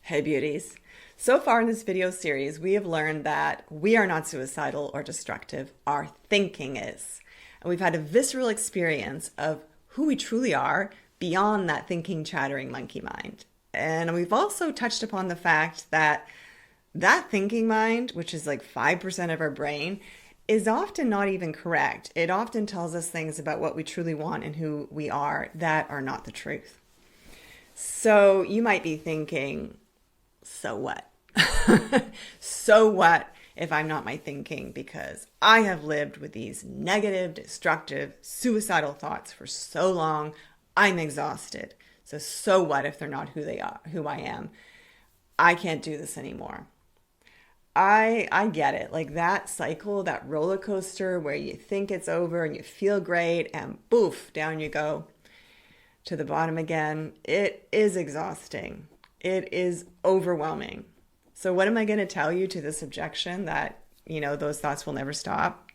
Hey beauties. So far in this video series, we have learned that we are not suicidal or destructive. Our thinking is. And we've had a visceral experience of who we truly are beyond that thinking, chattering monkey mind. And we've also touched upon the fact that that thinking mind, which is like 5% of our brain, is often not even correct. It often tells us things about what we truly want and who we are that are not the truth. So you might be thinking, so what? So what if I'm not my thinking? Because I have lived with these negative, destructive, suicidal thoughts for so long, I'm exhausted. So what if they're not who they are, who I am? I can't do this anymore. I get it. Like that cycle, that roller coaster where you think it's over and you feel great and boof, down you go to the bottom again. It is exhausting. It is overwhelming. So what am I going to tell you to this objection that, those thoughts will never stop?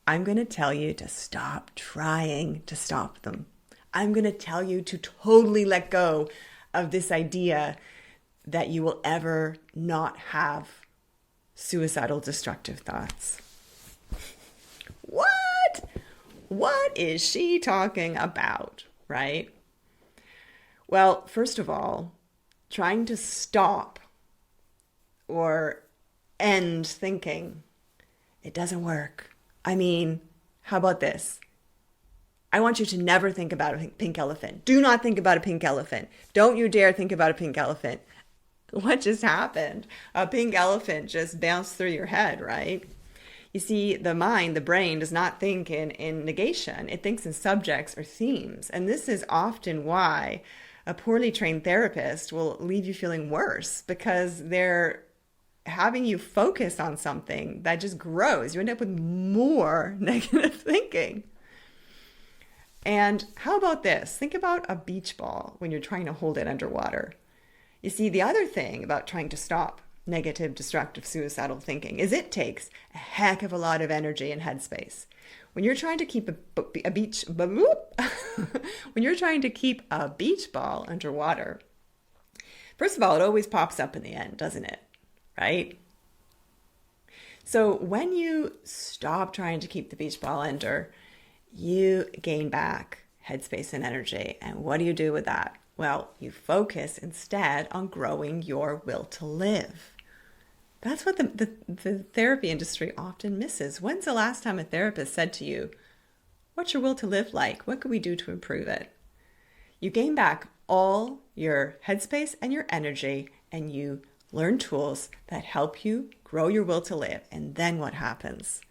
I'm going to tell you to stop trying to stop them. I'm going to tell you to totally let go of this idea that you will ever not have suicidal, destructive thoughts. What? What is she talking about, right? Well, first of all, trying to stop or end thinking, it doesn't work. I mean, how about this? I want you to never think about a pink elephant. Do not think about a pink elephant. Don't you dare think about a pink elephant. What just happened? A pink elephant just bounced through your head, right? You see, the mind, the brain, does not think in negation. It thinks in subjects or themes. And this is often why a poorly trained therapist will leave you feeling worse, because they're having you focus on something that just grows. You end up with more negative thinking. And how about this? Think about a beach ball when you're trying to hold it underwater. You see, the other thing about trying to stop negative, destructive, suicidal thinking is it takes a heck of a lot of energy and headspace. When you're trying to keep a beach, when you're trying to keep a beach ball underwater, first of all, it always pops up in the end, doesn't it? Right? So when you stop trying to keep the beach ball under, you gain back headspace and energy. And what do you do with that? Well, you focus instead on growing your will to live. That's what the therapy industry often misses. When's the last time a therapist said to you, what's your will to live like? What can we do to improve it? You gain back all your headspace and your energy, and you learn tools that help you grow your will to live. And then what happens?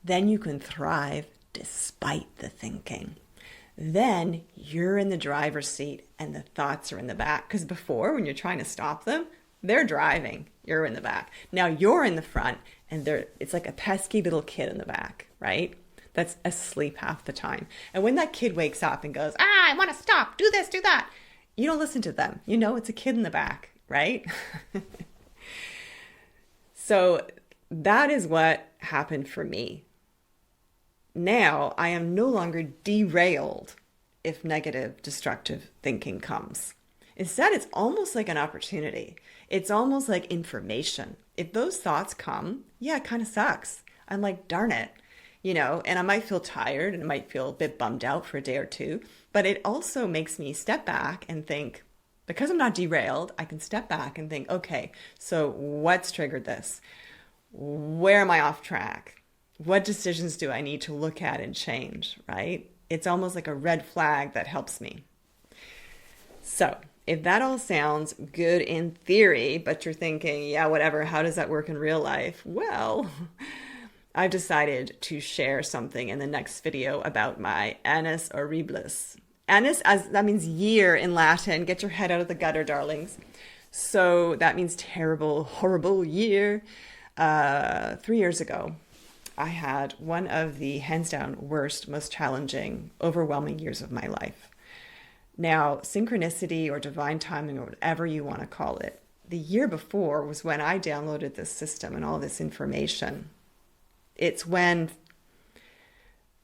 Then you can thrive despite the thinking. Then you're in the driver's seat and the thoughts are in the back. Because before, when you're trying to stop them, they're driving. You're in the back. Now you're in the front and it's like a pesky little kid in the back, right? That's asleep half the time. And when that kid wakes up and goes, I want to stop, do this, do that, you don't listen to them. You know it's a kid in the back, right? So that is what happened for me. Now I am no longer derailed if negative, destructive thinking comes. Instead, it's almost like an opportunity. It's almost like information. If those thoughts come, yeah, it kind of sucks. I'm like, darn it, and I might feel tired and I might feel a bit bummed out for a day or two, but it also makes me step back and think, because I'm not derailed, I can step back and think, okay, so what's triggered this? Where am I off track? What decisions do I need to look at and change, right? It's almost like a red flag that helps me. So if that all sounds good in theory, but you're thinking, yeah, whatever, how does that work in real life? Well, I've decided to share something in the next video about my annus horribilis. Annus, as that means year in Latin. Get your head out of the gutter, darlings. So that means terrible, horrible year. 3 years ago, I had one of the hands down worst, most challenging, overwhelming years of my life. Now, synchronicity or divine timing or whatever you want to call it, the year before was when I downloaded this system and all this information. It's when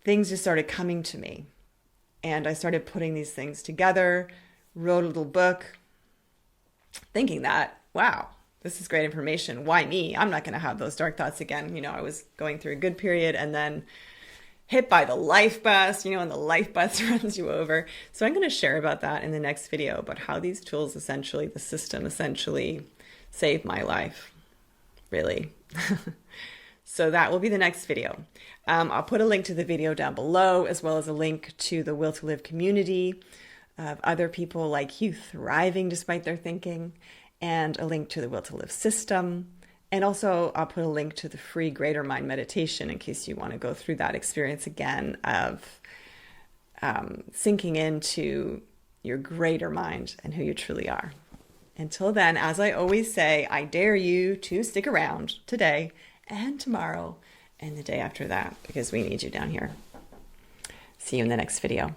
things just started coming to me. And I started putting these things together, wrote a little book, thinking that, wow, this is great information. Why me? I'm not going to have those dark thoughts again. I was going through a good period and then hit by the life bus, and the life bus runs you over. So I'm going to share about that in the next video, about how these tools essentially, the system essentially saved my life, really. So that will be the next video. I'll put a link to the video down below, as well as a link to the Will to Live community of other people like you thriving despite their thinking, and a link to the Will to Live system. And also I'll put a link to the free Greater Mind meditation in case you want to go through that experience again of sinking into your greater mind and who you truly are. Until then, as I always say, I dare you to stick around today and tomorrow and the day after that, because we need you down here. See you in the next video.